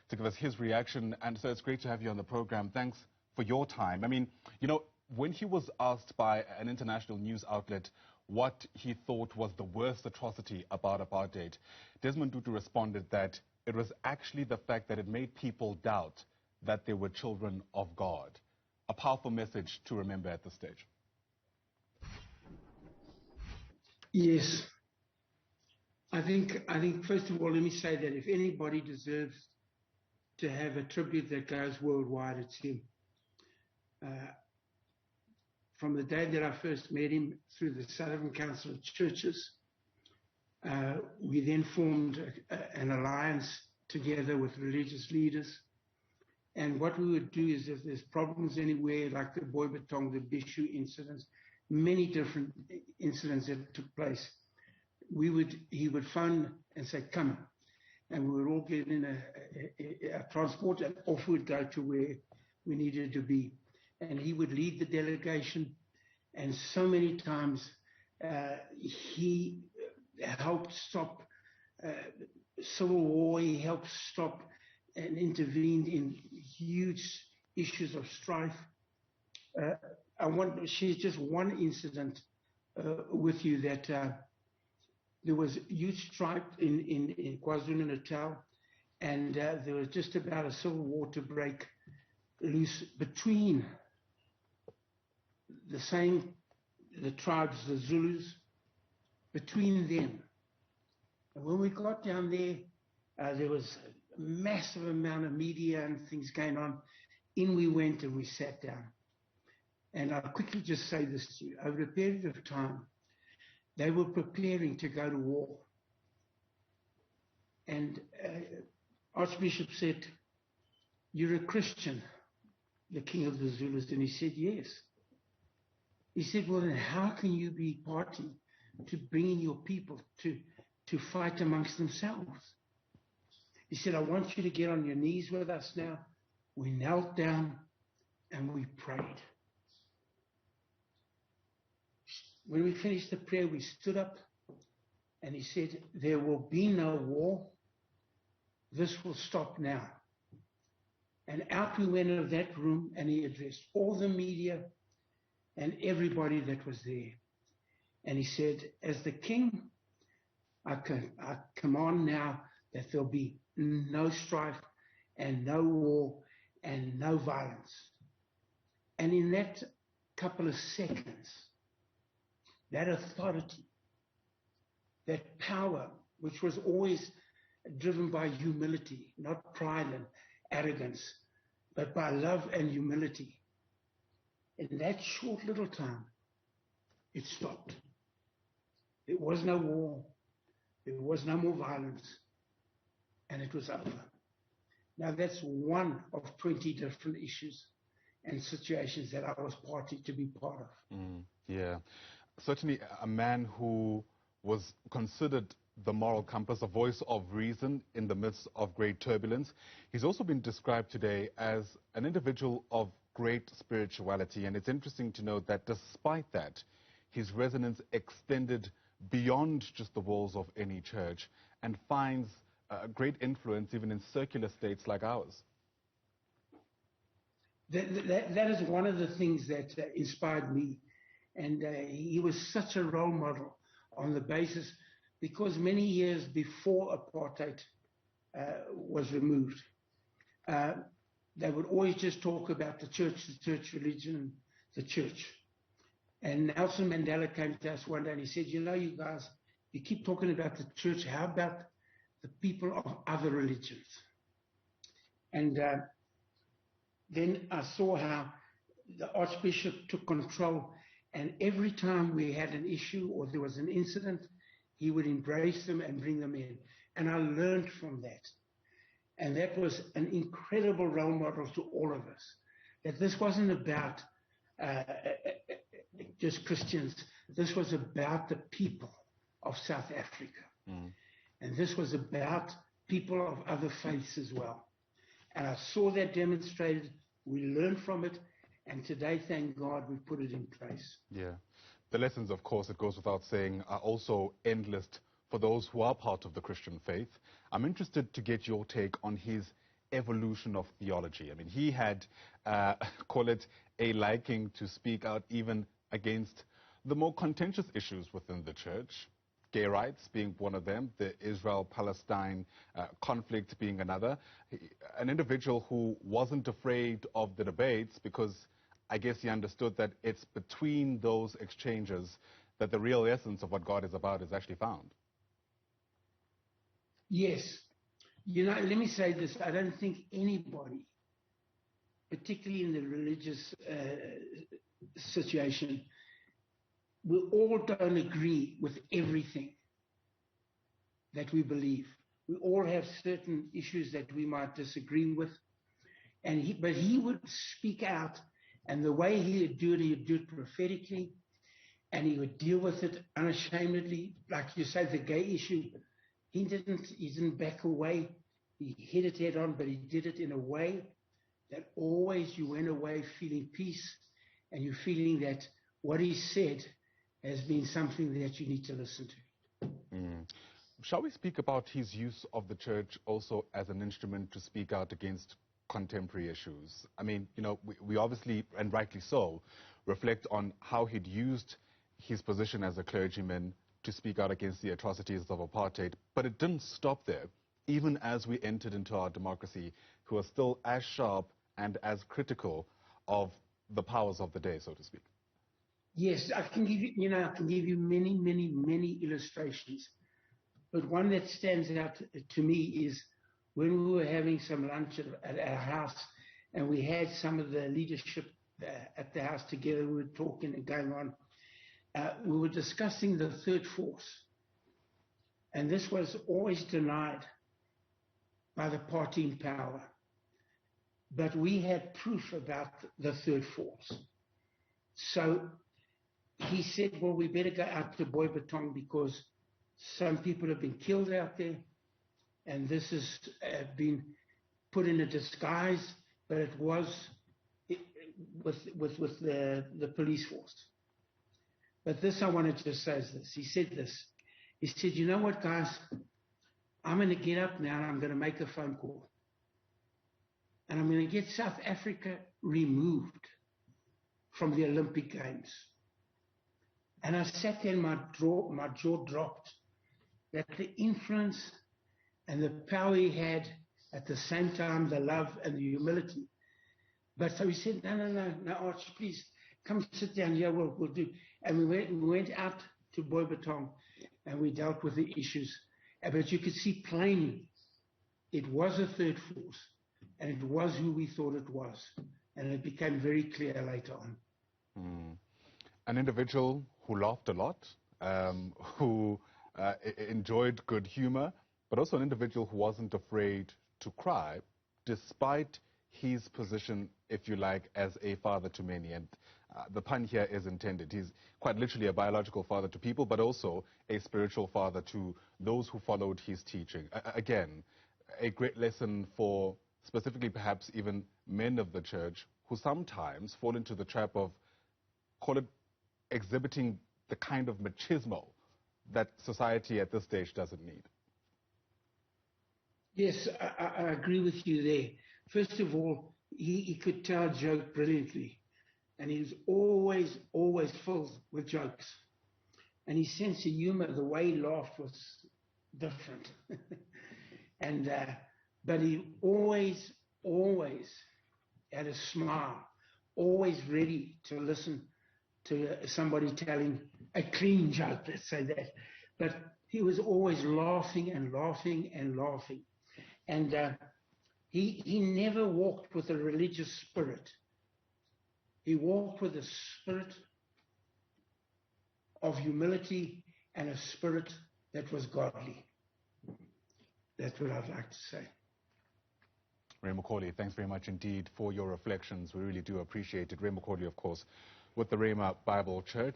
to give us his reaction. And so it's great to have you on the program. Thanks for your time. I mean, when he was asked by an international news outlet what he thought was the worst atrocity about apartheid, Desmond Tutu responded that it was actually the fact that it made people doubt that they were children of God. A powerful message to remember at this stage. Yes. I think first of all, let me say that if anybody deserves to have a tribute that goes worldwide, it's him. From the day that I first met him through the Southern Council of Churches, we then formed an alliance together with religious leaders. And what we would do is if there's problems anywhere, like the Boibatong, the Bishu incidents, many different incidents that took place, he would phone and say, come. And we would all get in a transport and off we'd go to where we needed to be. And he would lead the delegation. And so many times he helped stop civil war. He helped stop and intervened in huge issues of strife. I want to share just one incident with you that there was huge strife in KwaZulu-Natal, and there was just about a civil war to break loose between the tribes, the Zulus, between them. And when we got down there, there was a massive amount of media and things going on. In we went and we sat down. And I'll quickly just say this to you. Over a period of time, they were preparing to go to war. And Archbishop said, "You're a Christian, the king of the Zulus." And he said, "Yes." He said, "Well, then how can you be party to bringing your people to fight amongst themselves?" He said, "I want you to get on your knees with us now." We knelt down and we prayed. When we finished the prayer, we stood up and he said, "There will be no war. This will stop now." And out we went of that room and he addressed all the media and everybody that was there. And he said, "As the king, I command now that there'll be no strife and no war and no violence." And in that couple of seconds, that authority, that power, which was always driven by humility, not pride and arrogance, but by love and humility, in that short little time, it stopped. There was no war, there was no more violence, and it was over. Now that's one of 20 different issues and situations that I was party to be part of. Yeah. Certainly a man who was considered the moral compass, a voice of reason in the midst of great turbulence. He's also been described today as an individual of great spirituality, and it's interesting to note that despite that, his resonance extended beyond just the walls of any church and finds great influence even in secular states like ours. That is one of the things that inspired me. And he was such a role model on the basis, because many years before apartheid was removed, they would always just talk about the church religion, the church. And Nelson Mandela came to us one day and he said, "You know, you guys, you keep talking about the church. How about the people of other religions?" And then I saw how the Archbishop took control. And every time we had an issue or there was an incident, he would embrace them and bring them in. And I learned from that. And that was an incredible role model to all of us. That this wasn't about just Christians. This was about the people of South Africa. And this was about people of other faiths as well. And I saw that demonstrated. We learned from it. And today, thank God, we've put it in place. Yeah. The lessons, of course, it goes without saying, are also endless for those who are part of the Christian faith. I'm interested to get your take on his evolution of theology. I mean, he had, call it, a liking to speak out even against the more contentious issues within the church, gay rights being one of them, the Israel-Palestine conflict being another. An individual who wasn't afraid of the debates because I guess he understood that it's between those exchanges that the real essence of what God is about is actually found. Yes. You know, let me say this. I don't think anybody, particularly in the religious situation, we all don't agree with everything that we believe. We all have certain issues that we might disagree with. But he would speak out, and the way he'd do it prophetically, and he would deal with it unashamedly. Like you say, the gay issue, he didn't back away. He hit it head on, but he did it in a way that always you went away feeling peace, and you're feeling that what he said has been something that you need to listen to. Shall we speak about his use of the church also as an instrument to speak out against contemporary issues? I mean, you know, we obviously, and rightly so, reflect on how he'd used his position as a clergyman to speak out against the atrocities of apartheid, but it didn't stop there. Even as we entered into our democracy, he was still as sharp and as critical of the powers of the day, so to speak. Yes, I can give you many, many, many illustrations. But one that stands out to me is when we were having some lunch at our house, and we had some of the leadership at the house together. We were talking and going on. We were discussing the third force. And this was always denied by the party in power. But we had proof about the third force. So he said, well, we better go out to Boybatong because some people have been killed out there, and this has been put in a disguise, but it was with the police force. But this I wanted to say is this. He said this. He said, you know what, guys? I'm going to get up now and I'm going to make a phone call. And I'm going to get South Africa removed from the Olympic Games. And I sat there and my jaw dropped, that the influence and the power he had, at the same time, the love and the humility. But so he said, no, Arch, please, come sit down here, we'll do. And we went out to Boybatong and we dealt with the issues. But you could see plainly, it was a third force, and it was who we thought it was. And it became very clear later on. An individual who laughed a lot, who enjoyed good humor, but also an individual who wasn't afraid to cry, despite his position, if you like, as a father to many. And the pun here is intended. He's quite literally a biological father to people, but also a spiritual father to those who followed his teaching. Again, a great lesson for specifically perhaps even men of the church who sometimes fall into the trap of, call it, exhibiting the kind of machismo that society at this stage doesn't need. Yes, I agree with you there. First of all, he could tell a joke brilliantly, and he was always filled with jokes. And his sense of humor, the way he laughed was different. And but he always had a smile, always ready to listen to somebody telling a clean joke, let's say that. But he was always laughing and laughing and laughing. And he never walked with a religious spirit. He walked with a spirit of humility and a spirit that was godly. That's what I'd like to say. Rhema McCauley, thanks very much indeed for your reflections. We really do appreciate it. Rhema McCauley, of course, with the Rhema Bible Church.